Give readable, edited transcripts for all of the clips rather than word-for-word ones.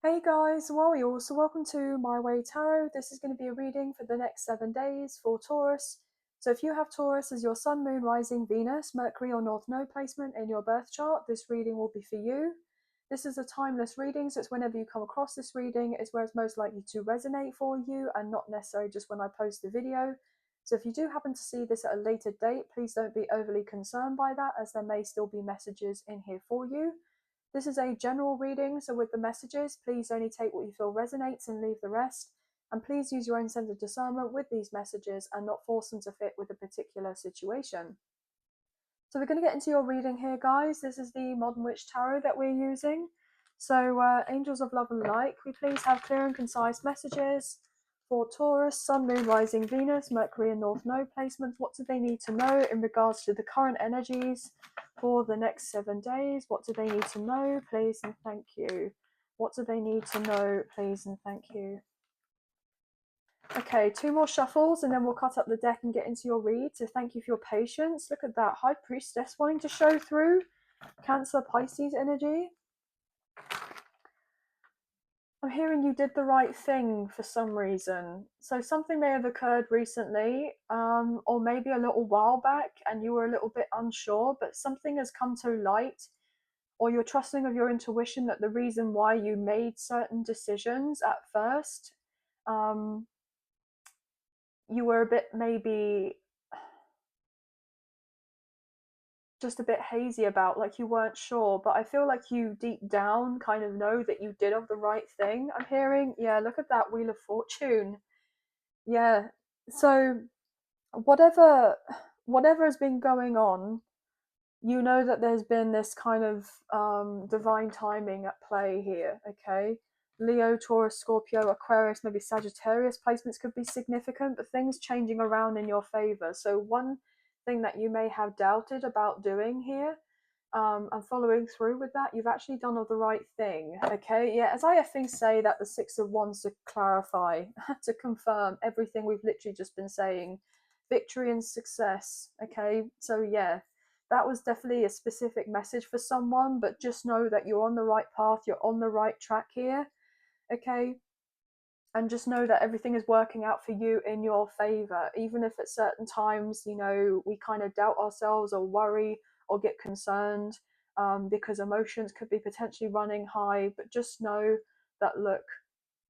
Hey guys, well, so welcome to My Way Tarot. This is going to be a reading for the next 7 days for Taurus. So if you have Taurus as your Sun, Moon, Rising, Venus, Mercury or North Node placement in your birth chart, this reading will be for you. This is a timeless reading, so it's whenever you come across this reading is where it's most likely to resonate for you and not necessarily just when I post the video. So if you do happen to see this at a later date, please don't be overly concerned by that, as there may still be messages in here for you. This is a general reading, so with the messages, please only take what you feel resonates and leave the rest. And please use your own sense of discernment with these messages and not force them to fit with a particular situation. So we're going to get into your reading here, guys. This is the Modern Witch Tarot that we're using. So Angels of Love and Light, we please have clear and concise messages for Taurus, Sun, Moon, Rising, Venus, Mercury and North Node placements. What do they need to know in regards to the current energies for the next 7 days? What do they need to know, please and thank you? What do they need to know, please and thank you? Okay, 2 more shuffles and then we'll cut up the deck and get into your read. So thank you for your patience. Look at that, High Priestess wanting to show through. Cancer, Pisces energy. I'm hearing you did the right thing for some reason. So something may have occurred recently, or maybe a little while back, and you were a little bit unsure, but something has come to light, or you're trusting of your intuition that the reason why you made certain decisions at first, you were a bit maybe just a bit hazy about, like you weren't sure, but I feel like you deep down kind of know that you did of the right thing. I'm hearing, yeah, look at that Wheel of Fortune. Yeah, so whatever has been going on, you know that there's been this kind of divine timing at play here. Okay, Leo, Taurus, Scorpio, Aquarius, maybe Sagittarius placements could be significant, but things changing around in your favor. So one thing that you may have doubted about doing here, and following through with that, you've actually done all the right thing. Okay, yeah, as I often say, that the Six of Wands to clarify, to confirm everything we've literally just been saying, victory and success. Okay, so yeah, that was definitely a specific message for someone, but just know that you're on the right path, you're on the right track here. Okay, and just know that everything is working out for you in your favor, even if at certain times, you know, we kind of doubt ourselves or worry or get concerned, because emotions could be potentially running high. But just know that, look,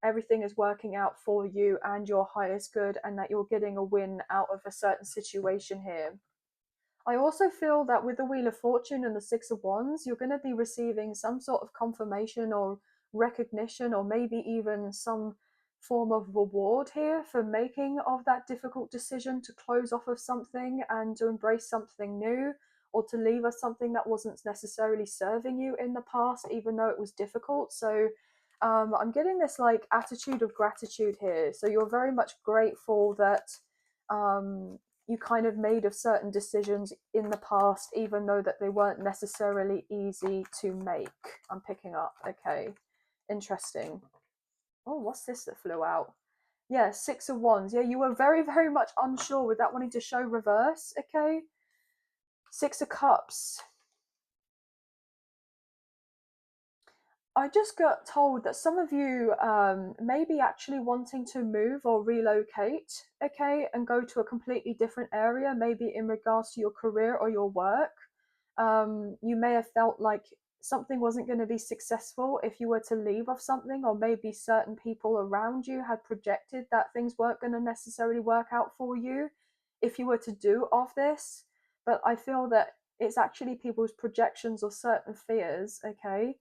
everything is working out for you and your highest good, and that you're getting a win out of a certain situation here. I also feel that with the Wheel of Fortune and the Six of Wands, you're going to be receiving some sort of confirmation or recognition, or maybe even some form of reward here for making of that difficult decision to close off of something and to embrace something new, or to leave us something that wasn't necessarily serving you in the past, even though it was difficult. So I'm getting this like attitude of gratitude here. So you're very much grateful that you kind of made of certain decisions in the past, even though that they weren't necessarily easy to make. I'm picking up. Okay, interesting. Oh, what's this that flew out? Yeah, Six of Wands. Yeah, you were very, very much unsure with that wanting to show reverse. Okay, Six of Cups. I just got told that some of you may be actually wanting to move or relocate, okay, and go to a completely different area, maybe in regards to your career or your work. You may have felt like something wasn't going to be successful if you were to leave off something, or maybe certain people around you had projected that things weren't going to necessarily work out for you if you were to do off this. But I feel that it's actually people's projections or certain fears, okay?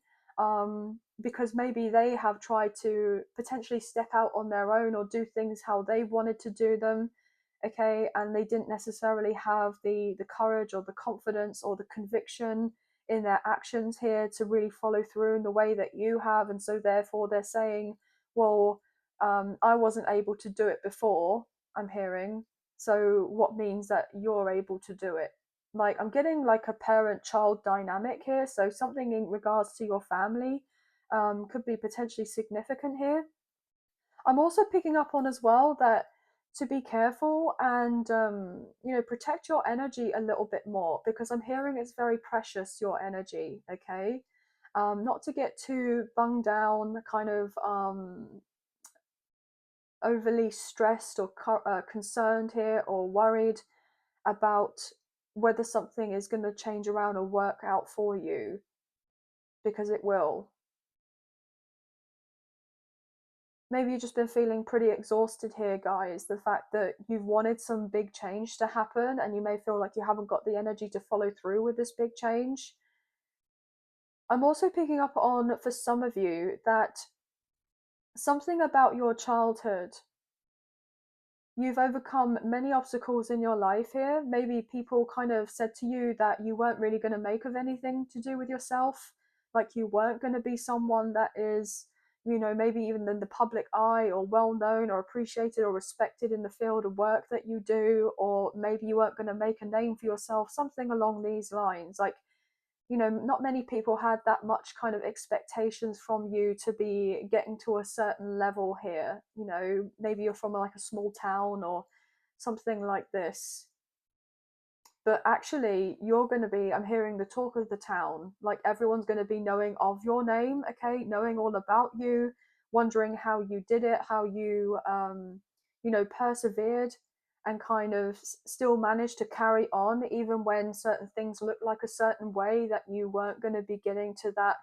Because maybe they have tried to potentially step out on their own or do things how they wanted to do them, okay, and they didn't necessarily have the courage or the confidence or the conviction in their actions here to really follow through in the way that you have. And so therefore they're saying, well, I wasn't able to do it before, I'm hearing, so what means that you're able to do it? Like, I'm getting like a parent child dynamic here, so something in regards to your family could be potentially significant here. I'm also picking up on as well that to be careful and protect your energy a little bit more, because I'm hearing it's very precious, your energy. Okay, not to get too bunged down, kind of overly stressed or concerned here, or worried about whether something is going to change around or work out for you, because it will. Maybe you've just been feeling pretty exhausted here, guys. The fact that you've wanted some big change to happen and you may feel like you haven't got the energy to follow through with this big change. I'm also picking up on, for some of you, that something about your childhood, you've overcome many obstacles in your life here. Maybe people kind of said to you that you weren't really going to make of anything to do with yourself, like you weren't going to be someone that is, you know, maybe even in the public eye, or well known or appreciated or respected in the field of work that you do, or maybe you weren't going to make a name for yourself, something along these lines. Like, you know, not many people had that much kind of expectations from you to be getting to a certain level here. You know, maybe you're from like a small town or something like this. But actually, you're going to be, I'm hearing the talk of the town. Like, everyone's going to be knowing of your name, okay? Knowing all about you, wondering how you did it, how you, you know, persevered and kind of still managed to carry on, even when certain things looked like a certain way, that you weren't going to be getting to that,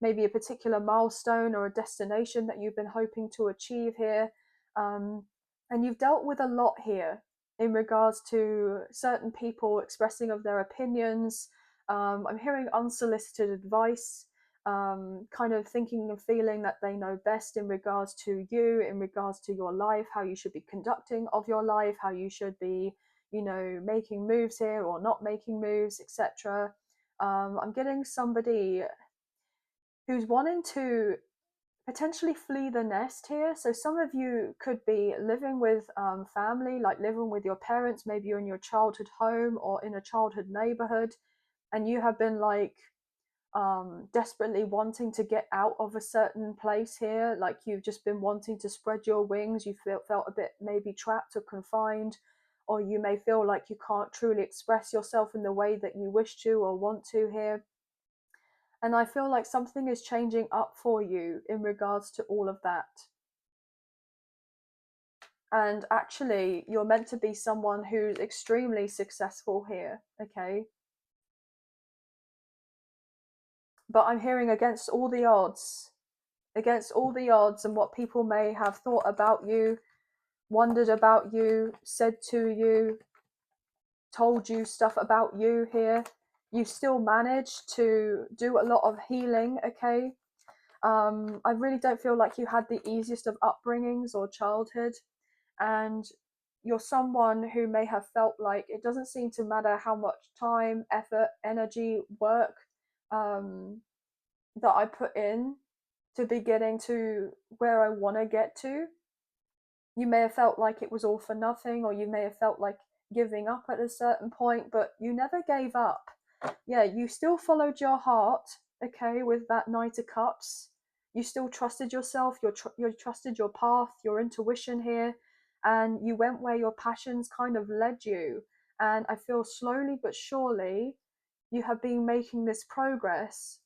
maybe a particular milestone or a destination that you've been hoping to achieve here. And you've dealt with a lot here in regards to certain people expressing of their opinions. I'm hearing unsolicited advice, kind of thinking and feeling that they know best in regards to you, in regards to your life, how you should be conducting of your life, how you should be, you know, making moves here or not making moves, etc. I'm getting somebody who's wanting to potentially flee the nest here. So some of you could be living with family, like living with your parents. Maybe you're in your childhood home or in a childhood neighborhood, and you have been like desperately wanting to get out of a certain place here. Like, you've just been wanting to spread your wings. You felt a bit maybe trapped or confined, or you may feel like you can't truly express yourself in the way that you wish to or want to here. And I feel like something is changing up for you in regards to all of that. And actually, you're meant to be someone who's extremely successful here, okay? But I'm hearing against all the odds, and what people may have thought about you, wondered about you, said to you, told you stuff about you here, you still managed to do a lot of healing, okay? I really don't feel like you had the easiest of upbringings or childhood, and you're someone who may have felt like it doesn't seem to matter how much time, effort, energy, work that I put in to be getting to where I want to get to. You may have felt like it was all for nothing, or you may have felt like giving up at a certain point, but you never gave up. Yeah, you still followed your heart, okay, with that Knight of Cups. You still trusted yourself, you trusted your path, your intuition here, and you went where your passions kind of led you. And I feel slowly but surely you have been making this progress.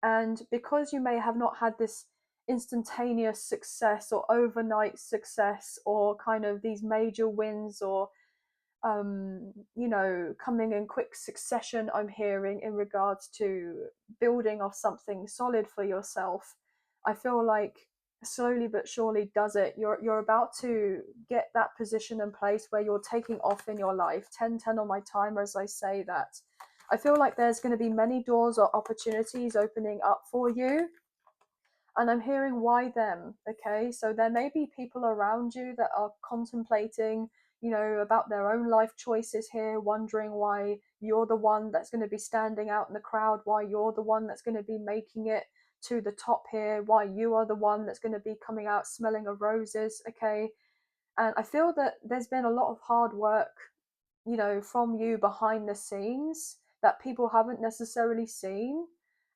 And because you may have not had this instantaneous success or overnight success or kind of these major wins, or you know, coming in quick succession, I'm hearing, in regards to building off something solid for yourself, I feel like slowly but surely does it. You're about to get that position in place where you're taking off in your life. 1010 on my timer as I say that. I feel like there's going to be many doors or opportunities opening up for you, and I'm hearing why them, okay? So there may be people around you that are contemplating, you know, about their own life choices here, wondering why you're the one that's going to be standing out in the crowd, why you're the one that's going to be making it to the top here, why you are the one that's going to be coming out smelling of roses, okay? And I feel that there's been a lot of hard work, you know, from you behind the scenes that people haven't necessarily seen.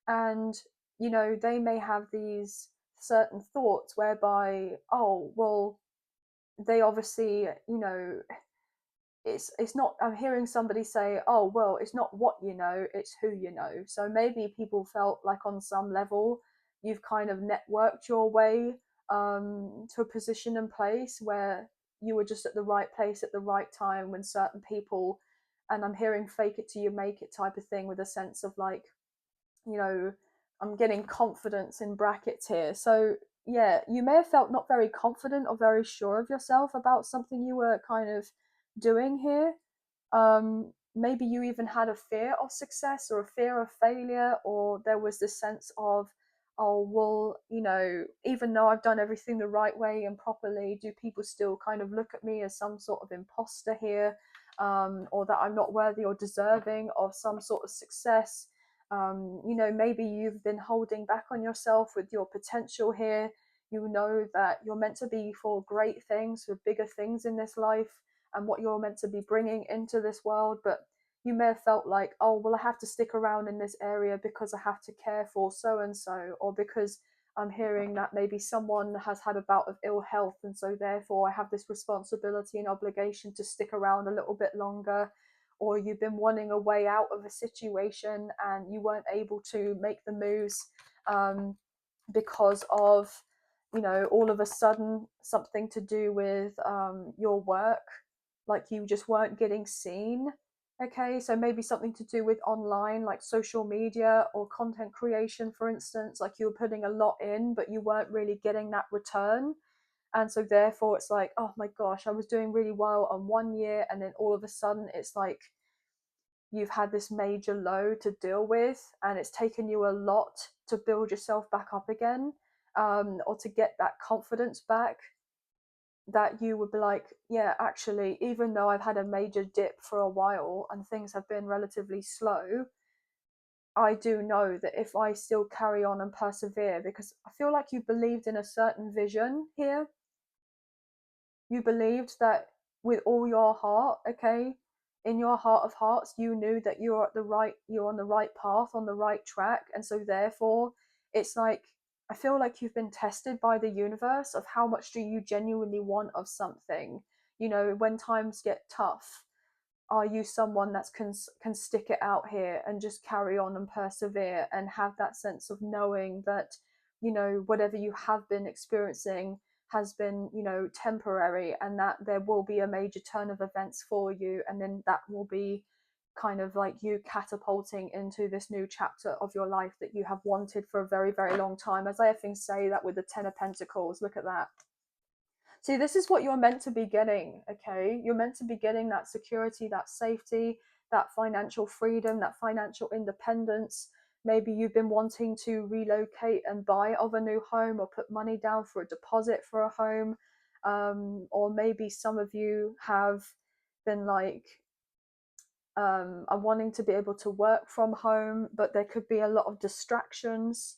And, you know, they may have these certain thoughts whereby, oh, well, they obviously, you know, it's not, I'm hearing somebody say, oh well, it's not what you know, it's who you know. So maybe people felt like on some level you've kind of networked your way to a position and place where you were just at the right place at the right time when certain people, and I'm hearing fake it till you make it type of thing, with a sense of like, you know, I'm getting confidence in brackets here. So yeah, you may have felt not very confident or very sure of yourself about something you were kind of doing here. Maybe you even had a fear of success or a fear of failure, or there was this sense of, oh well, you know, even though I've done everything the right way and properly, do people still kind of look at me as some sort of imposter here, or that I'm not worthy or deserving of some sort of success. You know, maybe you've been holding back on yourself with your potential here. You know that you're meant to be for great things, for bigger things in this life, and what you're meant to be bringing into this world. But you may have felt like, oh well, I have to stick around in this area because I have to care for so and so, or because I'm hearing that maybe someone has had a bout of ill health, and so therefore I have this responsibility and obligation to stick around a little bit longer. Or you've been wanting a way out of a situation and you weren't able to make the moves, because of, you know, all of a sudden something to do with your work, like you just weren't getting seen. Okay, so maybe something to do with online, like social media or content creation, for instance, like you were putting a lot in but you weren't really getting that return. And so therefore it's like, oh my gosh, I was doing really well on 1 year, and then all of a sudden it's like you've had this major low to deal with, and it's taken you a lot to build yourself back up again, or to get that confidence back, that you would be like, yeah, actually, even though I've had a major dip for a while and things have been relatively slow, I do know that if I still carry on and persevere, because I feel like you believed in a certain vision here, you believed that with all your heart, okay, in your heart of hearts, you knew that you're on the right path, on the right track. And so therefore it's like, I feel like you've been tested by the universe of how much do you genuinely want of something. You know, when times get tough, are you someone that can stick it out here and just carry on and persevere and have that sense of knowing that, you know, whatever you have been experiencing has been, you know, temporary, and that there will be a major turn of events for you, and then that will be kind of like you catapulting into this new chapter of your life that you have wanted for a very, very long time. As I often say that with the 10 of Pentacles, look at that. See, this is what you're meant to be getting, okay? You're meant to be getting that security, that safety, that financial freedom, that financial independence. Maybe you've been wanting to relocate and buy of a new home, or put money down for a deposit for a home. Or maybe some of you have been like, I'm wanting to be able to work from home, but there could be a lot of distractions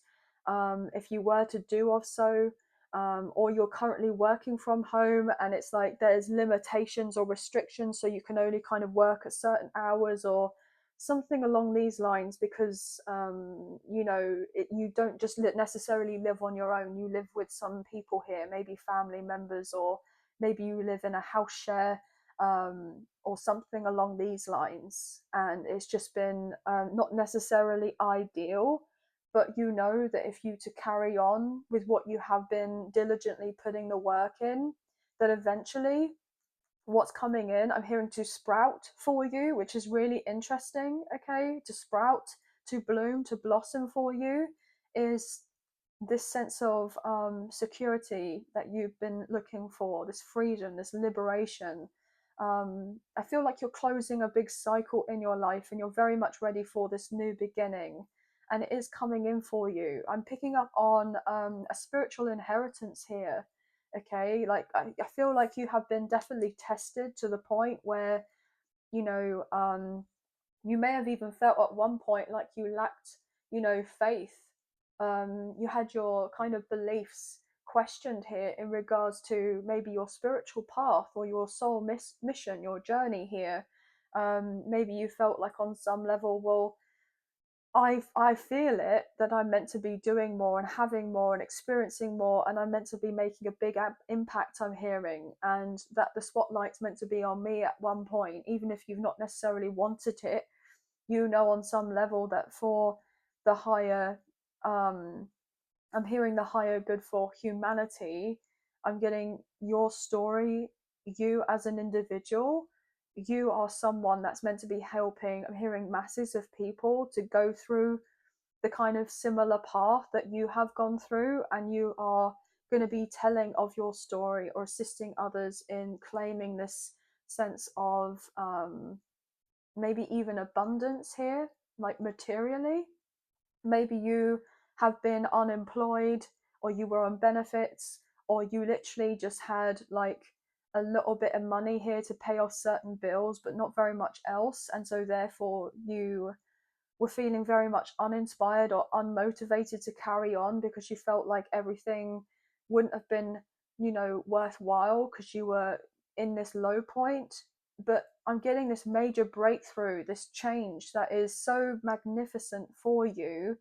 if you were to do of so. Or you're currently working from home and it's like there's limitations or restrictions, so you can only kind of work at certain hours or something along these lines, because you know, you don't just necessarily live on your own. You live with some people here, maybe family members, or maybe you live in a house share, or something along these lines. And it's just been not necessarily ideal, but you know that if you to carry on with what you have been diligently putting the work in, that eventually what's coming in, I'm hearing to sprout for you, which is really interesting. Okay, to sprout, to bloom, to blossom for you is this sense of security that you've been looking for, this freedom, this liberation. I feel like you're closing a big cycle in your life and you're very much ready for this new beginning. And it is coming in for you. I'm picking up on a spiritual inheritance here. Okay, like I feel like you have been definitely tested to the point where, you know, you may have even felt at one point like you lacked, you know, faith. You had your kind of beliefs questioned here in regards to maybe your spiritual path or your soul mission, your journey here. Maybe you felt like on some level, well, I feel it that I'm meant to be doing more and having more and experiencing more, and I'm meant to be making a big impact, I'm hearing, and that the spotlight's meant to be on me at one point, even if you've not necessarily wanted it. You know, on some level, that for the higher, um, I'm hearing the higher good for humanity. I'm getting your story, you as an individual. You are someone that's meant to be helping. I'm hearing masses of people to go through the kind of similar path that you have gone through, and you are going to be telling of your story or assisting others in claiming this sense of maybe even abundance here, like materially. Maybe you have been unemployed, or you were on benefits, or you literally just had like a little bit of money here to pay off certain bills, but not very much else. And so, therefore, you were feeling very much uninspired or unmotivated to carry on because you felt like everything wouldn't have been, worthwhile because you were in this low point. But I'm getting this major breakthrough, this change that is so magnificent for you,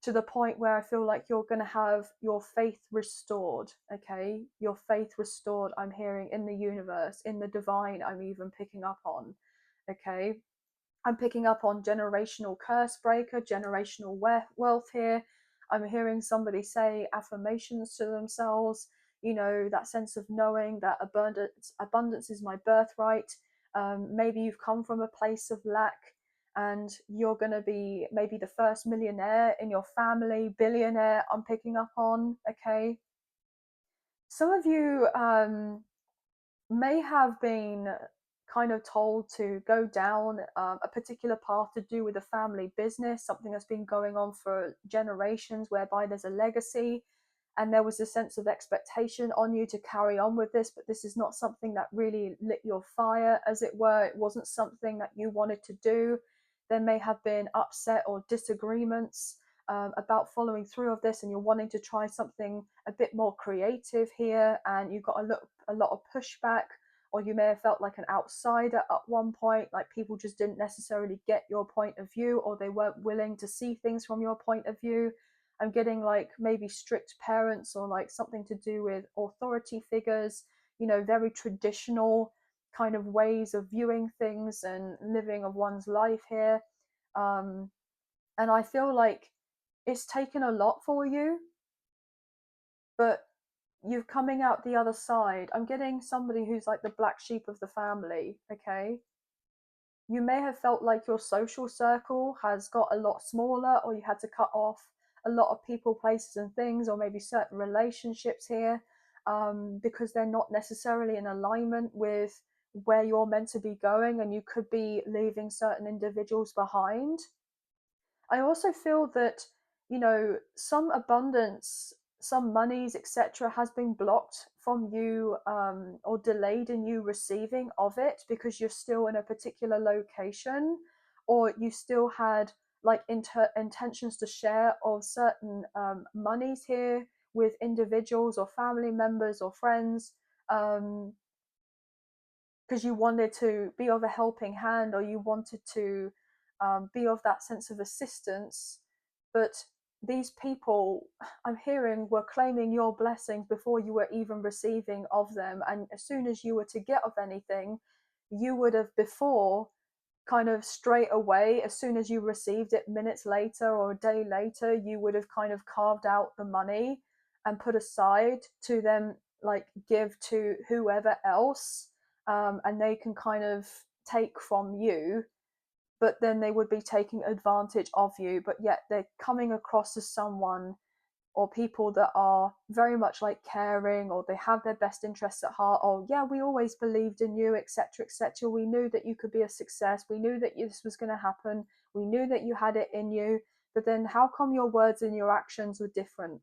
to the point where I feel like you're going to have your faith restored. Okay, your faith restored, I'm hearing, in the universe, in the divine. I'm even picking up on. Okay, I'm picking up on generational curse breaker, generational wealth here. I'm hearing somebody say affirmations to themselves, that sense of knowing that abundance is my birthright. Maybe you've come from a place of lack, and you're going to be maybe the first millionaire in your family, billionaire, I'm picking up on. Okay. Some of you may have been kind of told to go down a particular path to do with a family business, something that's been going on for generations, whereby there's a legacy, and there was a sense of expectation on you to carry on with this, but this is not something that really lit your fire, as it were. It wasn't something that you wanted to do. There may have been upset or disagreements about following through of this, and you're wanting to try something a bit more creative here, and you got a lot of pushback, or you may have felt like an outsider at one point, like people just didn't necessarily get your point of view, or they weren't willing to see things from your point of view. I'm getting like maybe strict parents, or like something to do with authority figures, very traditional kind of ways of viewing things and living of one's life here. Um, and I feel like it's taken a lot for you, but you're coming out the other side. I'm getting somebody who's like the black sheep of the family. Okay, you may have felt like your social circle has got a lot smaller, or you had to cut off a lot of people, places, and things, or maybe certain relationships here, because they're not necessarily in alignment with where you're meant to be going, and you could be leaving certain individuals behind. I also feel that, some abundance, some monies, etc., has been blocked from you, or delayed in you receiving of it, because you're still in a particular location, or you still had like intentions to share of certain monies here with individuals or family members or friends, um, because you wanted to be of a helping hand, or you wanted to be of that sense of assistance. But these people, I'm hearing, were claiming your blessings before you were even receiving of them. And as soon as you were to get of anything, you would have before kind of straight away, as soon as you received it, minutes later or a day later, you would have kind of carved out the money and put aside to them, like give to whoever else, and they can kind of take from you, but then they would be taking advantage of you. But yet they're coming across as someone, or people that are very much like caring, or they have their best interests at heart. Oh yeah, we always believed in you, etc., etc. We knew that you could be a success. We knew that this was going to happen. We knew that you had it in you. But then how come your words and your actions were different?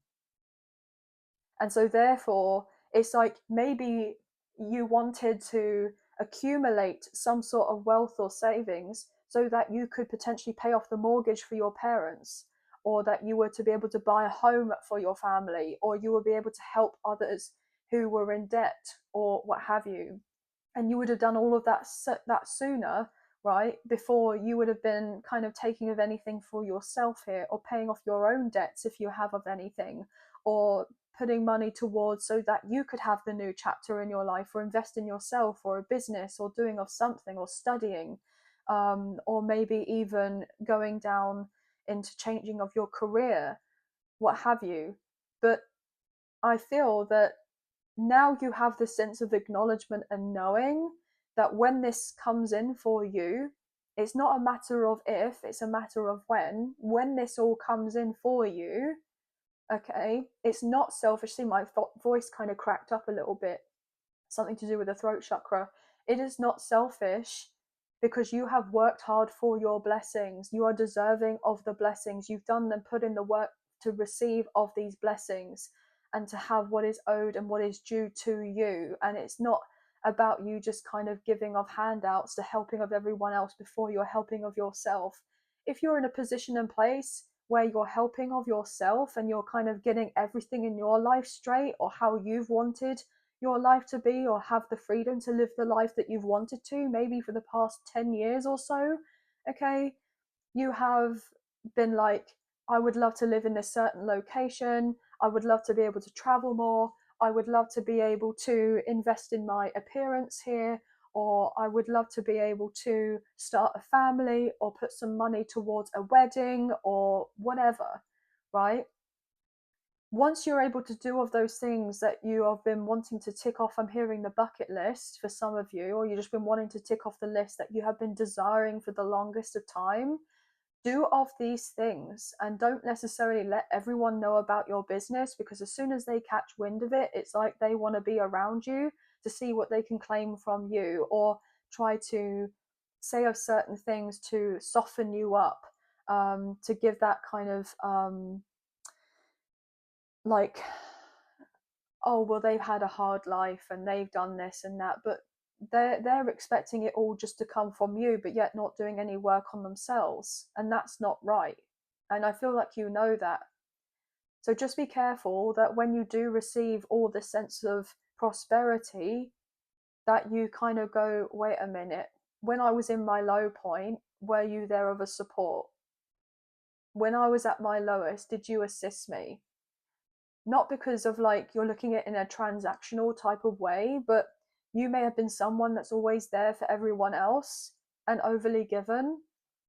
And so, therefore, it's like maybe you wanted to accumulate some sort of wealth or savings so that you could potentially pay off the mortgage for your parents, or that you were to be able to buy a home for your family, or you would be able to help others who were in debt, or what have you. And you would have done all of that sooner, right? Before, you would have been kind of taking of anything for yourself here, or paying off your own debts if you have of anything, or putting money towards so that you could have the new chapter in your life, or invest in yourself or a business, or doing of something, or studying, or maybe even going down into changing of your career, what have you. But I feel that now you have this sense of acknowledgement and knowing that when this comes in for you, it's not a matter of if, it's a matter of when. When this all comes in for you, okay, it's not selfish. See, my voice kind of cracked up a little bit, something to do with the throat chakra. It is not selfish, because you have worked hard for your blessings. You are deserving of the blessings. You've done and put in the work to receive of these blessings, and to have what is owed and what is due to you. And it's not about you just kind of giving of handouts to helping of everyone else before you're helping of yourself. If you're in a position and place where you're helping of yourself, and you're kind of getting everything in your life straight, or how you've wanted your life to be, or have the freedom to live the life that you've wanted to, maybe for the past 10 years or so, okay, you have been like, I would love to live in a certain location, I would love to be able to travel more, I would love to be able to invest in my appearance here, or I would love to be able to start a family, or put some money towards a wedding, or whatever, right? Once you're able to do all of those things that you have been wanting to tick off, I'm hearing the bucket list for some of you, or you've just been wanting to tick off the list that you have been desiring for the longest of time, do of these things, and don't necessarily let everyone know about your business, because as soon as they catch wind of it, it's like they want to be around you to see what they can claim from you, or try to say of certain things to soften you up, to give that kind of like, oh well, they've had a hard life and they've done this and that, but they're expecting it all just to come from you, but yet not doing any work on themselves, and that's not right. And I feel like you know that. So just be careful that when you do receive all this sense of prosperity, that you kind of go, wait a minute, when I was in my low point, were you there of a support? When I was at my lowest, did you assist me? Not because of like you're looking at it in a transactional type of way, but you may have been someone that's always there for everyone else and overly given,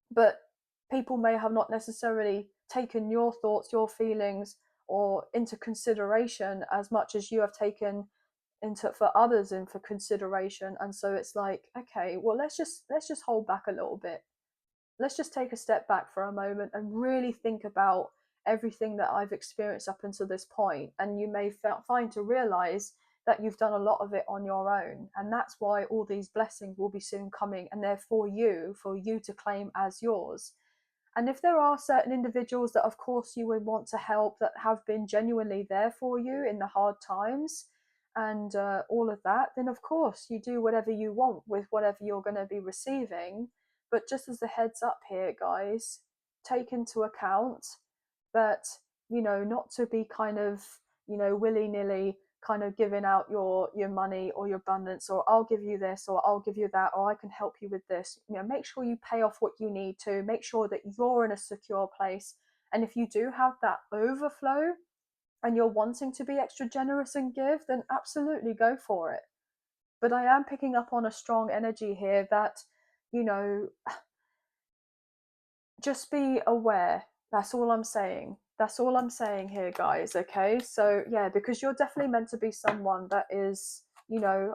but people may have not necessarily taken your thoughts, your feelings, or into consideration as much as you have taken into for others and for consideration. And so it's like, okay, well, let's just hold back a little bit. Let's just take a step back for a moment and really think about everything that I've experienced up until this point. And you may find to realize that you've done a lot of it on your own. And that's why all these blessings will be soon coming, and they're for you to claim as yours. And if there are certain individuals that, of course, you would want to help, that have been genuinely there for you in the hard times and all of that, then of course you do whatever you want with whatever you're going to be receiving. But just as a heads up here, guys, take into account that, not to be kind of, willy nilly kind of giving out your money or your abundance, or I'll give you this or I'll give you that, or I can help you with this. Make sure you pay off what you need to, make sure that you're in a secure place. And if you do have that overflow and you're wanting to be extra generous and give, then absolutely go for it. But I am picking up on a strong energy here that, you know just be aware. That's all I'm saying. That's all I'm saying here, guys. Okay. So, yeah, because you're definitely meant to be someone that is,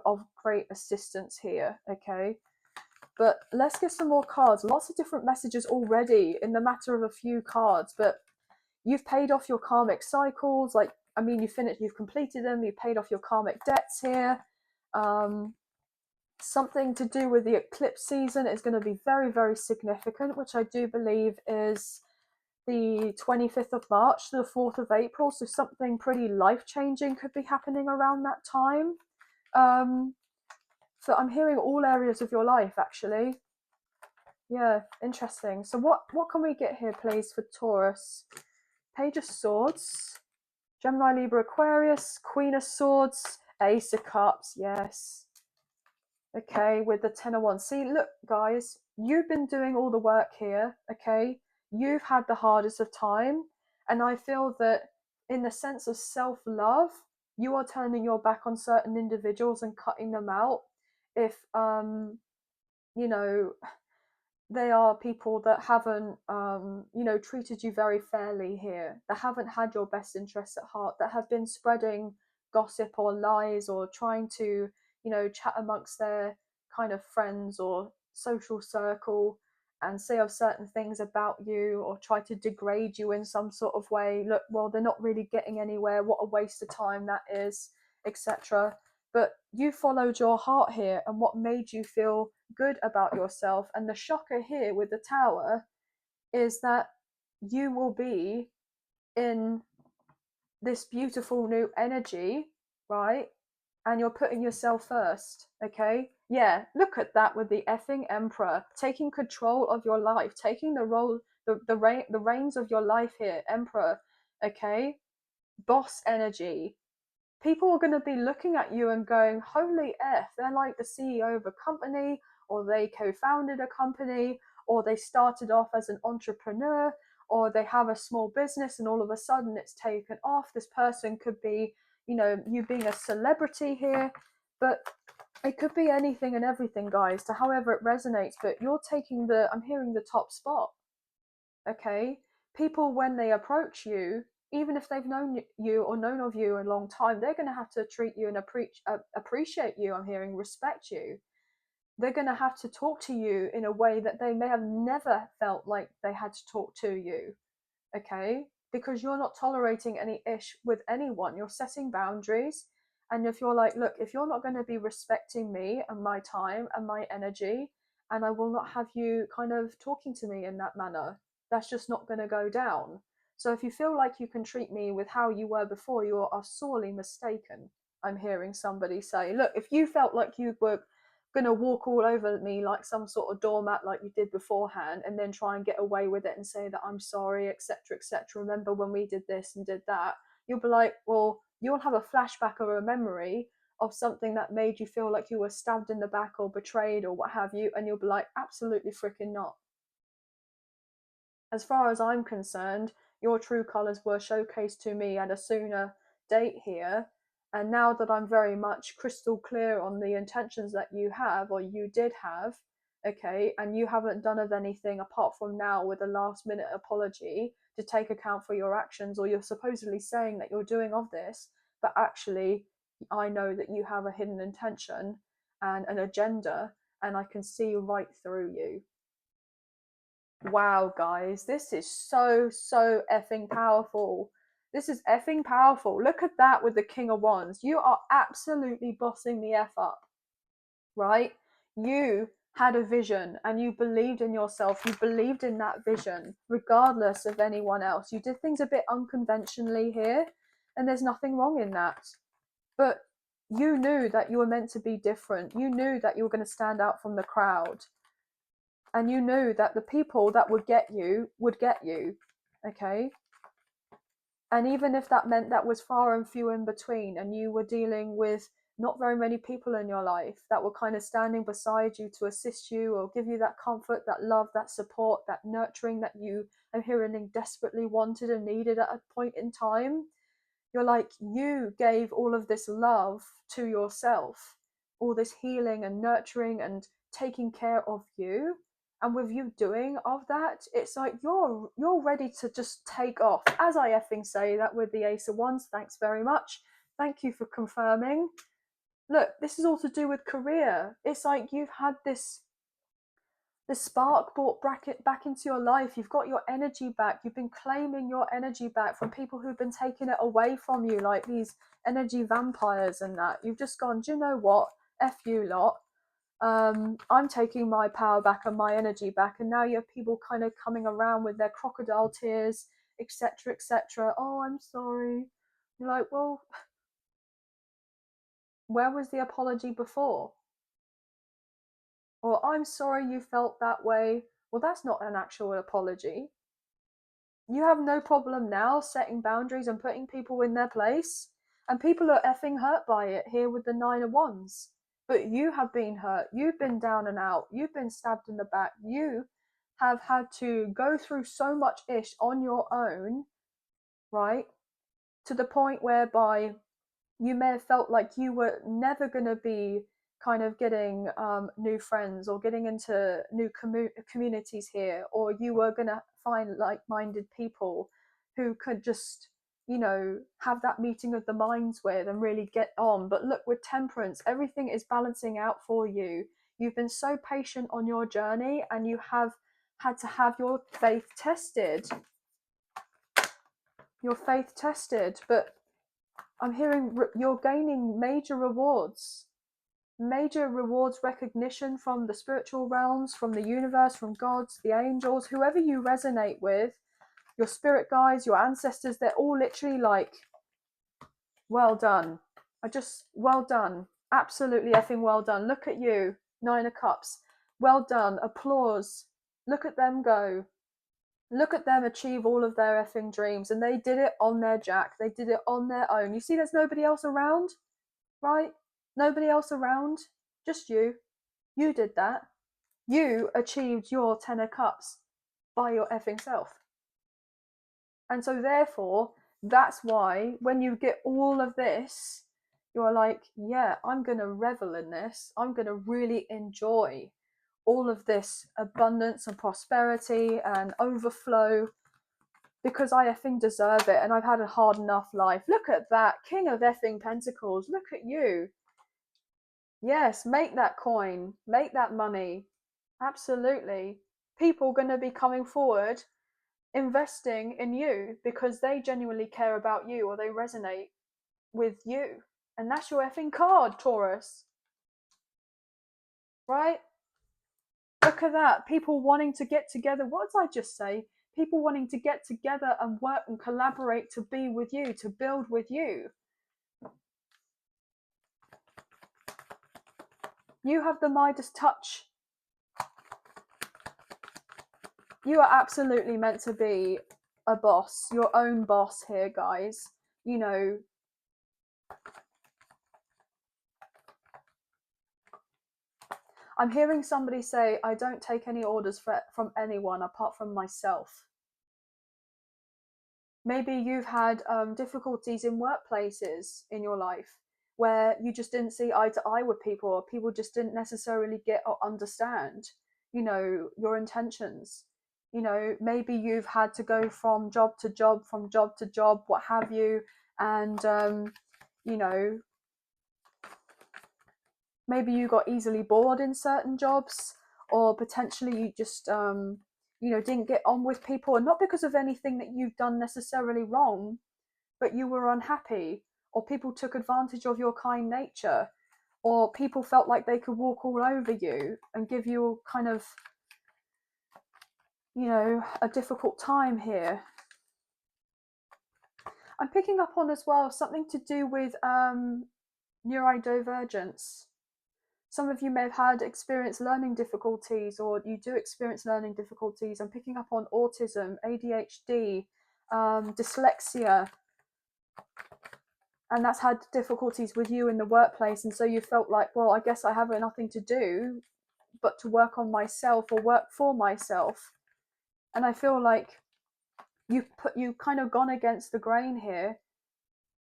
of great assistance here. Okay. But let's get some more cards. Lots of different messages already in the matter of a few cards. But you've paid off your karmic cycles. Like, I mean, you've completed them. You paid off your karmic debts here. Something to do with the eclipse season is going to be very, very significant, which I do believe is the 25th of March to the 4th of April. So something pretty life-changing could be happening around that time. So I'm hearing all areas of your life, actually. Yeah, interesting. So what can we get here, please, for Taurus? Page of Swords, Gemini, Libra, Aquarius, Queen of Swords, Ace of Cups, yes. Okay, with the Ten of Wands. See, look, guys, you've been doing all the work here, okay? You've had the hardest of time. And I feel that in the sense of self-love, you are turning your back on certain individuals and cutting them out if you know, they are people that haven't treated you very fairly here, that haven't had your best interests at heart, that have been spreading gossip or lies or trying to chat amongst their kind of friends or social circle and say of certain things about you or try to degrade you in some sort of way. Look, well, they're not really getting anywhere, what a waste of time that is, etc. But you followed your heart here and what made you feel good about yourself. And the shocker here with the Tower is that you will be in this beautiful new energy, right? And you're putting yourself first, okay? Yeah, look at that with the effing Emperor taking control of your life, taking the role, the reins of your life here, Emperor, okay? Boss energy. People are going to be looking at you and going, holy F, they're like the CEO of a company, or they co-founded a company, or they started off as an entrepreneur, or they have a small business and all of a sudden it's taken off. This person could be, you being a celebrity here, but it could be anything and everything, guys, to however it resonates. But you're taking I'm hearing the top spot, okay? People, when they approach you, even if they've known you or known of you a long time, they're going to have to treat you and appreciate you. I'm hearing respect you. They're going to have to talk to you in a way that they may have never felt like they had to talk to you, okay? Because you're not tolerating any ish with anyone. You're setting boundaries. And if you're like, look, if you're not going to be respecting me and my time and my energy, and I will not have you kind of talking to me in that manner, that's just not going to go down. So if you feel like you can treat me with how you were before, you are sorely mistaken. I'm hearing somebody say, look, if you felt like you were going to walk all over me like some sort of doormat like you did beforehand and then try and get away with it and say that I'm sorry, etc., etc., remember when we did this and did that, you'll be like, well, you'll have a flashback or a memory of something that made you feel like you were stabbed in the back or betrayed or what have you, and you'll be like, absolutely freaking not. As far as I'm concerned, your true colours were showcased to me at a sooner date here. And now that I'm very much crystal clear on the intentions that you have, or you did have, okay, and you haven't done of anything apart from now with a last minute apology to take account for your actions, or you're supposedly saying that you're doing of this, but actually, I know that you have a hidden intention and an agenda, and I can see right through you. Wow, guys, this is so effing powerful. This is effing powerful. Look at that with the King of Wands. You are absolutely bossing the F up, right? You had a vision and you believed in yourself. You believed in that vision, regardless of anyone else. You did things a bit unconventionally here, and there's nothing wrong in that. But you knew that you were meant to be different. You knew that you were going to stand out from the crowd, and you knew that the people that would get you, okay? And even if that meant that was far and few in between, and you were dealing with not very many people in your life that were kind of standing beside you to assist you or give you that comfort, that love, that support, that nurturing that you, I'm hearing, desperately wanted and needed at a point in time, you're like, you gave all of this love to yourself, all this healing and nurturing and taking care of you. And with you doing of that, it's like you're ready to just take off. As I effing say that with the Ace of Wands, thanks very much. Thank you for confirming. Look, this is all to do with career. It's like you've had this the spark brought back into your life. You've got your energy back. You've been claiming your energy back from people who've been taking it away from you, like these energy vampires and that. You've just gone, do you know what? F you lot. I'm taking my power back and my energy back. And now you have people kind of coming around with their crocodile tears, etc., etc. Oh, I'm sorry. You're like, well, where was the apology before? Or I'm sorry you felt that way. Well, that's not an actual apology. You have no problem now setting boundaries and putting people in their place. And people are effing hurt by it here with the 9 of Wands. but you have been hurt, you've been down and out, you've been stabbed in the back, you have had to go through so much ish on your own, right? To the point whereby you may have felt like you were never going to be kind of getting new friends or getting into new communities here, or you were going to find like-minded people who could just, you know, have that meeting of the minds with and really get on. But look, with temperance, everything is balancing out for you. You've been so patient on your journey, and you have had to have your faith tested. But I'm hearing you're gaining major rewards, recognition from the spiritual realms, from the universe, from gods, the angels, whoever you resonate with, your spirit guides, your ancestors. They're all literally like, well done. Well done. Absolutely effing well done. Look at you, Nine of Cups. Well done. Applause. Look at them go. Look at them achieve all of their effing dreams. And they did it on their jack. They did it on their own. You see, there's nobody else around, right? Nobody else around. Just you. You did that. You achieved your 10 of Cups by your effing self. And so therefore, that's why when you get all of this, you're like, yeah, I'm going to revel in this. I'm going to really enjoy all of this abundance and prosperity and overflow, because I effing deserve it, and I've had a hard enough life. Look at that, King of effing Pentacles. Look at you. Yes, make that coin, make that money. Absolutely. People going to be coming forward, investing in you because they genuinely care about you, or they resonate with you. And that's your effing card, Taurus. Right? Look at that. People wanting to get together. What did I just say? People wanting to get together and work and collaborate to be with you, to build with you. You have the Midas touch. You are absolutely meant to be a boss, your own boss here, guys. You know, I'm hearing somebody say, I don't take any orders from anyone apart from myself. Maybe you've had difficulties in workplaces in your life where you just didn't see eye to eye with people, or people just didn't necessarily get or understand, you know, your intentions. You know, maybe you've had to go from job to job, what have you, and you know, maybe you got easily bored in certain jobs, or potentially you just you know, didn't get on with people, and not because of anything that you've done necessarily wrong, but you were unhappy, or people took advantage of your kind nature, or people felt like they could walk all over you and give you kind of, you know, a difficult time here. I'm picking up on as well something to do with neurodivergence. Some of you may have experienced learning difficulties, or you do experience learning difficulties. I'm picking up on autism, ADHD, dyslexia, and that's had difficulties with you in the workplace. And so you felt like, well, I guess I have nothing to do but to work on myself or work for myself. And I feel like you've kind of gone against the grain here.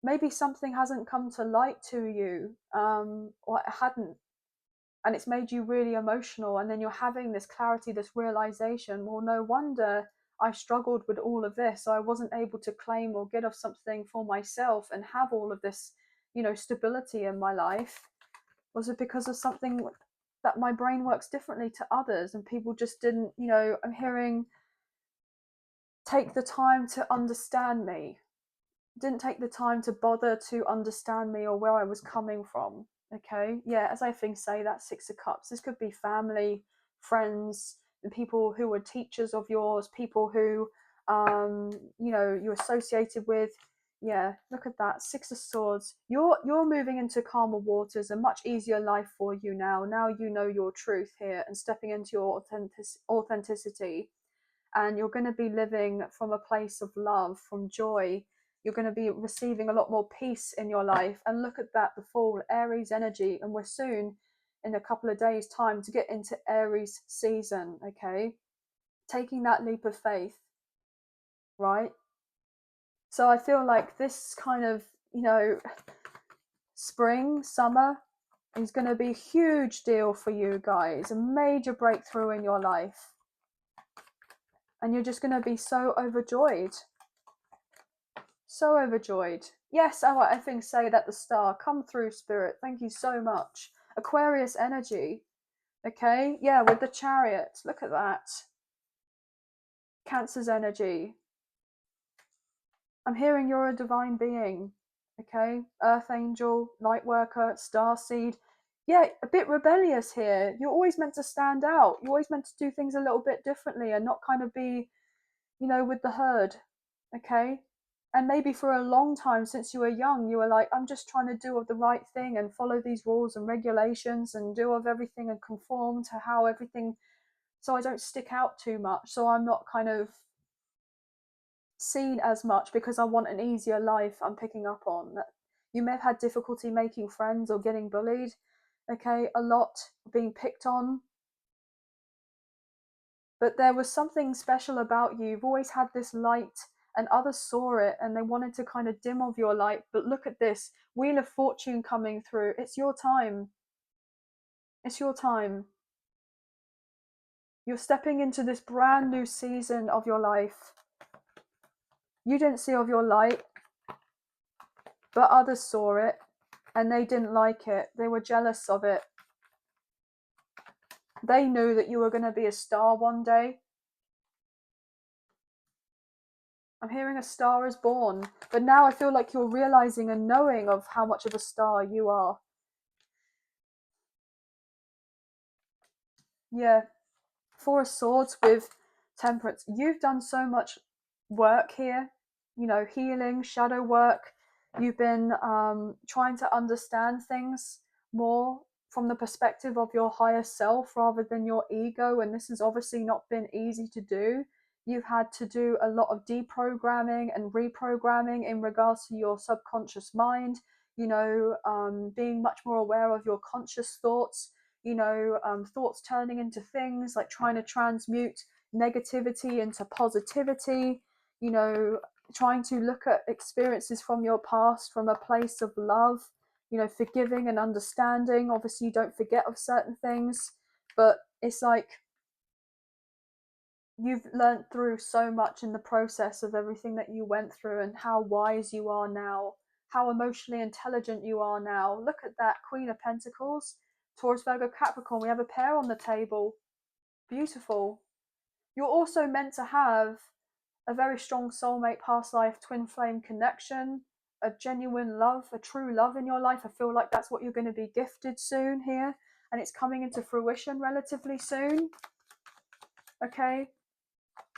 Maybe something hasn't come to light to you, or it hadn't, and it's made you really emotional, and then you're having this clarity, this realization, well, no wonder I struggled with all of this, so I wasn't able to claim or get off something for myself and have all of this, you know, stability in my life. Was it because of something that my brain works differently to others, and people just didn't, you know, I'm hearing, take the time to understand me, didn't take the time to bother to understand me or where I was coming from. Okay, yeah, as I think say, that Six of Cups, this could be family, friends, and people who were teachers of yours, people who you know, you're associated with. Yeah, look at that, Six of Swords. You're moving into calmer waters, a much easier life for you now. Now you know your truth here and stepping into your authenticity, and you're going to be living from a place of love, from joy. You're going to be receiving a lot more peace in your life. And look at that, the full Aries energy, and we're soon in a couple of days' time to get into Aries season, okay? Taking that leap of faith, right? So I feel like this kind of, spring, summer is going to be a huge deal for you guys, a major breakthrough in your life. And you're just going to be so overjoyed. So overjoyed. Yes, I think say that the star. Come through, Spirit. Thank you so much. Aquarius energy. Okay, yeah, with the Chariot. Look at that. Cancer's energy. I'm hearing you're a divine being. Okay, Earth Angel, Lightworker, Starseed. Yeah, a bit rebellious here. You're always meant to stand out. You're always meant to do things a little bit differently and not kind of be, with the herd. Okay, and maybe for a long time since you were young, you were like, I'm just trying to do the right thing and follow these rules and regulations and do of everything and conform to how everything, so I don't stick out too much, so I'm not kind of seen as much because I want an easier life. I'm picking up on that you may have had difficulty making friends or getting bullied, okay, a lot, being picked on, but there was something special about you. You've always had this light and others saw it and they wanted to kind of dim off your light. But look at this Wheel of Fortune coming through. It's your time. It's your time. You're stepping into this brand new season of your life. You didn't see of your light, but others saw it and they didn't like it. They were jealous of it. They knew that you were going to be a star one day. I'm hearing a star is born, but now I feel like you're realizing and knowing of how much of a star you are. Yeah, Four of Swords with Temperance. You've done so much work here, healing, shadow work. You've been trying to understand things more from the perspective of your higher self rather than your ego, and this has obviously not been easy to do. You've had to do a lot of deprogramming and reprogramming in regards to your subconscious mind, being much more aware of your conscious thoughts, thoughts turning into things, like trying to transmute negativity into positivity, trying to look at experiences from your past from a place of love, forgiving and understanding. Obviously, you don't forget of certain things, but it's like you've learned through so much in the process of everything that you went through and how wise you are now, how emotionally intelligent you are now. Look at that Queen of Pentacles, Taurus, Virgo, Capricorn. We have a pair on the table. Beautiful. You're also meant to have a very strong soulmate, past life, twin flame connection, a genuine love, a true love in your life. I feel like that's what you're going to be gifted soon here, and it's coming into fruition relatively soon. Okay,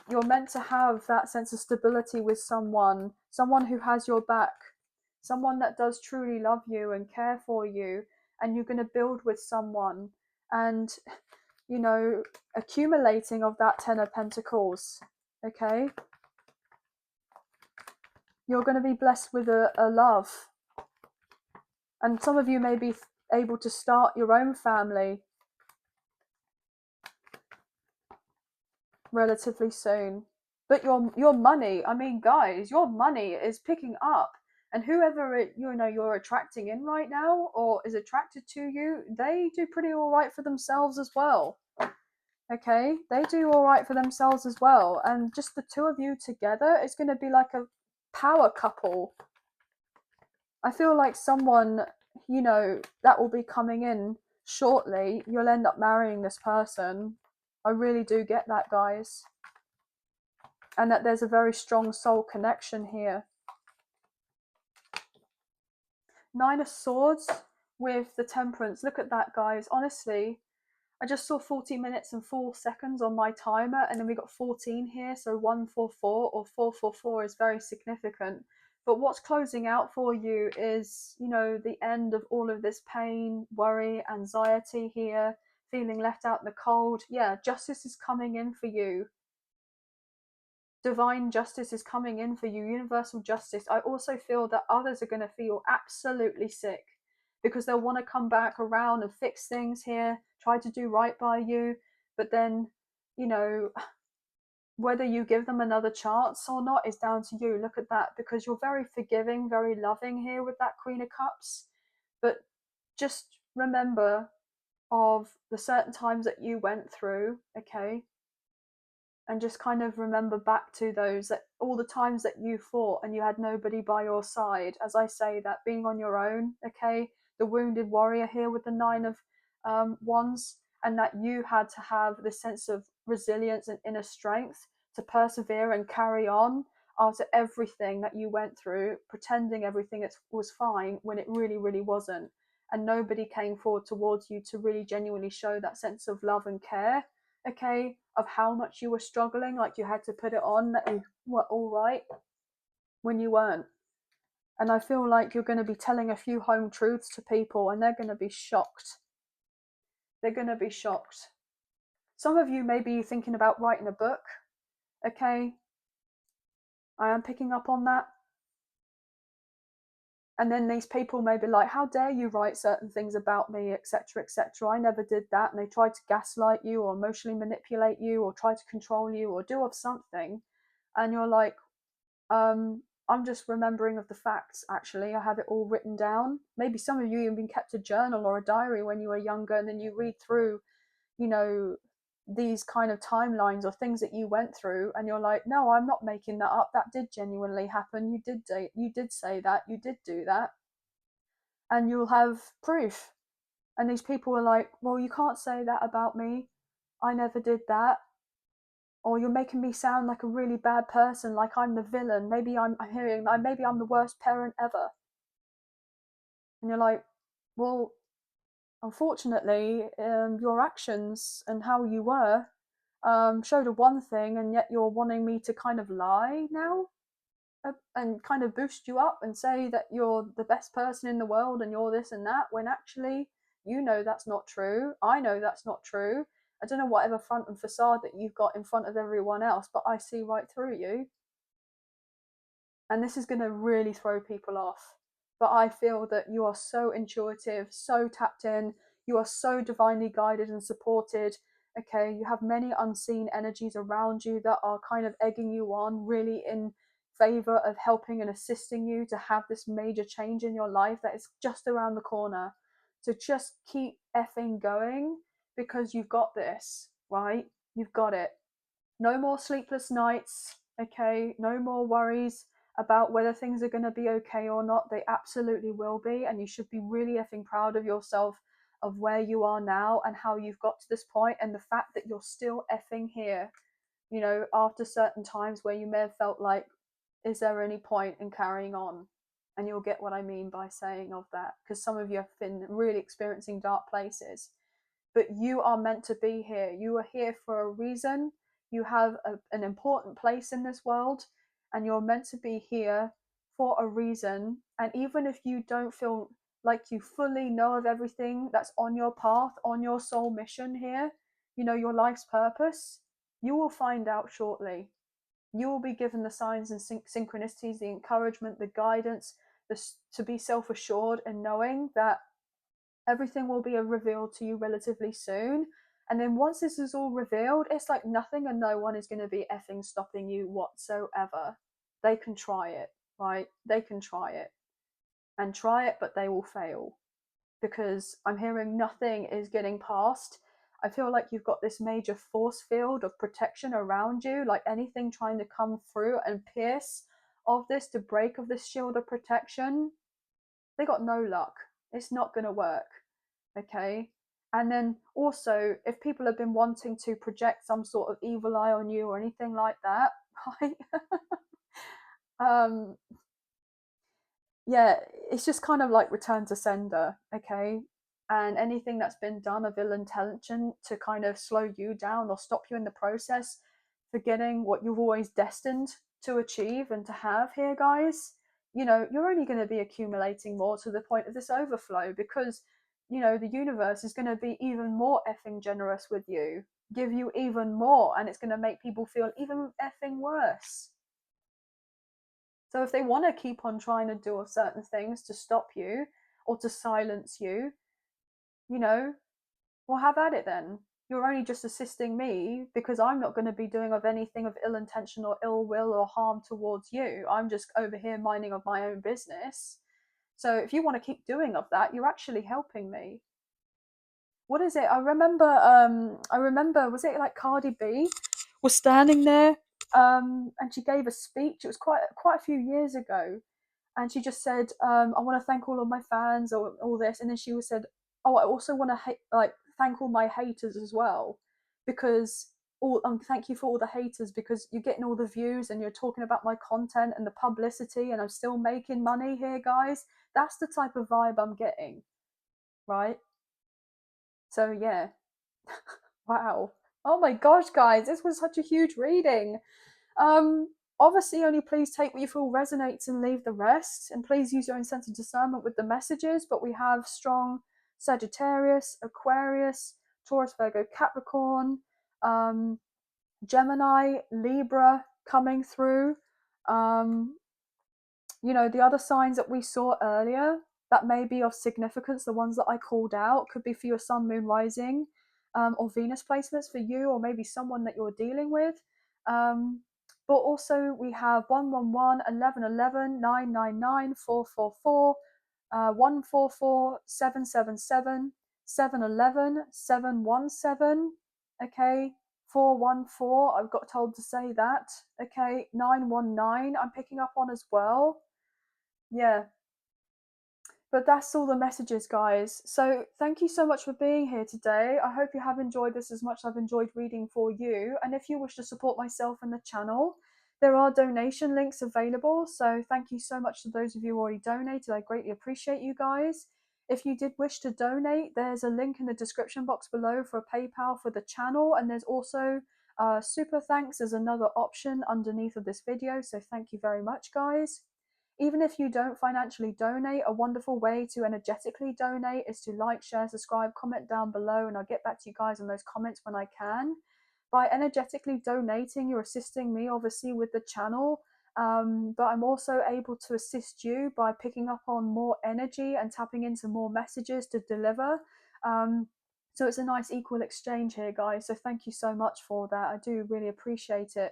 you're meant to have that sense of stability with someone who has your back, someone that does truly love you and care for you, and you're going to build with someone, and accumulating of that Ten of Pentacles. Okay, you're going to be blessed with a love, and some of you may be able to start your own family relatively soon. But your money, I mean, guys, your money is picking up, and whoever you're attracting in right now or is attracted to you, they do pretty all right for themselves as well. Okay, they do all right for themselves as well, and just the two of you together is going to be like a power couple. I feel like someone, that will be coming in shortly, you'll end up marrying this person. I really do get that, guys. And that there's a very strong soul connection here. Nine of Swords with the Temperance. Look at that, guys. Honestly, I just saw 40 minutes and 4 seconds on my timer, and then we got 14 here, so 144 or 444 is very significant. But what's closing out for you is, the end of all of this pain, worry, anxiety here, feeling left out in the cold. Yeah, justice is coming in for you. Divine justice is coming in for you, universal justice. I also feel that others are going to feel absolutely sick. because they'll want to come back around and fix things here, try to do right by you. But then, you know, whether you give them another chance or not is down to you. Look at that, because you're very forgiving, very loving here with that Queen of Cups. But just remember of the certain times that you went through, okay? And just kind of remember back to those, that all the times that you fought and you had nobody by your side. As I say, that being on your own, okay? The wounded warrior here with the Nine of Wands, and that you had to have this sense of resilience and inner strength to persevere and carry on after everything that you went through, pretending everything was fine when it really, really wasn't. And nobody came forward towards you to really genuinely show that sense of love and care, okay, of how much you were struggling, like you had to put it on that you were all right when you weren't. And I feel like you're going to be telling a few home truths to people and they're going to be shocked. They're going to be shocked. Some of you may be thinking about writing a book, okay? I am picking up on that. And then these people may be like, how dare you write certain things about me, etc., etc. I never did that. And they try to gaslight you or emotionally manipulate you or try to control you or do of something. And you're like, I'm just remembering of the facts, actually. I have it all written down. Maybe some of you even kept a journal or a diary when you were younger, and then you read through, you know, these kind of timelines or things that you went through, and you're like, no, I'm not making that up. That did genuinely happen. You did say that. You did do that. And you'll have proof. And these people are like, well, you can't say that about me. I never did that. Or you're making me sound like a really bad person, like I'm the villain. Maybe I'm hearing, maybe I'm the worst parent ever. And you're like, well, unfortunately, your actions and how you were showed a one thing, and yet you're wanting me to kind of lie now and kind of boost you up and say that you're the best person in the world and you're this and that, when actually you know that's not true. I know that's not true. I don't know whatever front and facade that you've got in front of everyone else, but I see right through you. And this is going to really throw people off. But I feel that you are so intuitive, so tapped in, you are so divinely guided and supported. Okay, you have many unseen energies around you that are kind of egging you on, really in favor of helping and assisting you to have this major change in your life that is just around the corner. So just keep effing going, because you've got this, right? You've got it. No more sleepless nights, okay? No more worries about whether things are going to be okay or not. They absolutely will be, and you should be really effing proud of yourself, of where you are now and how you've got to this point, and the fact that you're still effing here, you know, after certain times where you may have felt like, is there any point in carrying on? And you'll get what I mean by saying of that, because some of you have been really experiencing dark places. But you are meant to be here. You are here for a reason. You have an important place in this world, and you're meant to be here for a reason. And even if you don't feel like you fully know of everything that's on your path, on your soul mission here, you know, your life's purpose, you will find out shortly. You will be given the signs and synchronicities, the encouragement, the guidance, to be self-assured and knowing that everything will be revealed to you relatively soon. And then once this is all revealed, it's like nothing and no one is going to be effing stopping you whatsoever. They can try it, right? They can try it and try it, but they will fail, because I'm hearing nothing is getting past. I feel like you've got this major force field of protection around you, like anything trying to come through and pierce of this, to break of this shield of protection, they got no luck. It's not going to work. Okay. And then also, if people have been wanting to project some sort of evil eye on you or anything like that, right? um yeah, it's just kind of like return to sender. Okay. And anything that's been done of ill intention to kind of slow you down or stop you in the process, forgetting what you've always destined to achieve and to have here, guys, you know, you're only going to be accumulating more to the point of this overflow, because, you know, the universe is going to be even more effing generous with you, give you even more, and it's going to make people feel even effing worse. So if they want to keep on trying to do certain things to stop you, or to silence you, you know, well, have at it then. You're only just assisting me because I'm not going to be doing of anything of ill intention or ill will or harm towards you. I'm just over here minding of my own business. So if you want to keep doing of that, you're actually helping me. What is it? I remember was it like Cardi B was standing there and she gave a speech. It was quite a few years ago, and she just said, I want to thank all of my fans or all this, and then she was said, oh, I also want to like thank all my haters as well, because all thank you for all the haters because you're getting all the views and you're talking about my content and the publicity and I'm still making money here, guys. That's the type of vibe I'm getting, right? So yeah. Wow. Oh my gosh, guys, this was such a huge reading. Um, Obviously, only please take what you feel resonates and leave the rest. And please use your own sense of discernment with the messages. But we have strong Sagittarius, Aquarius, Taurus, Virgo, Capricorn, um, Gemini, Libra coming through. Um, the other signs that we saw earlier that may be of significance, the ones that I called out, could be for your sun, moon, rising, or Venus placements for you, or maybe someone that you're dealing with. But also, we have 111, 1111, 999, 444, 144, 777, 711, 717. Okay, 414, I've got told to say that. Okay, 919, I'm picking up on as well. Yeah, but that's all the messages, guys. So thank you so much for being here today. I hope you have enjoyed this as much as I've enjoyed reading for you. And if you wish to support myself and the channel, there are donation links available. So thank you so much to those of you who already donated. I greatly appreciate you guys. If you did wish to donate, there's a link in the description box below for a PayPal for the channel. And there's also super thanks as another option underneath of this video. So thank you very much, guys. Even if you don't financially donate, a wonderful way to energetically donate is to like, share, subscribe, comment down below, and I'll get back to you guys on those comments when I can. By energetically donating, you're assisting me obviously with the channel, but I'm also able to assist you by picking up on more energy and tapping into more messages to deliver. So it's a nice equal exchange here, guys. So thank you so much for that. I do really appreciate it.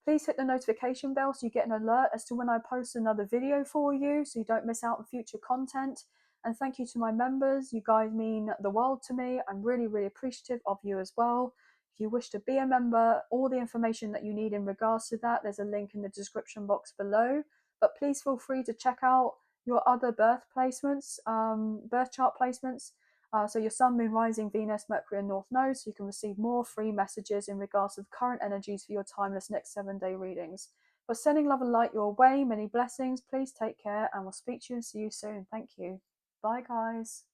Please hit the notification bell so you get an alert as to when I post another video for you so you don't miss out on future content. And thank you to my members. You guys mean the world to me. I'm really, really appreciative of you as well. If you wish to be a member, all the information that you need in regards to that, there's a link in the description box below. But please feel free to check out your other birth placements, birth chart placements. So your sun, moon, rising, Venus, Mercury, and North Node, so you can receive more free messages in regards to the current energies for your timeless next 7-day readings. For sending love and light your way, many blessings. Please take care, and we'll speak to you and see you soon. Thank you. Bye, guys.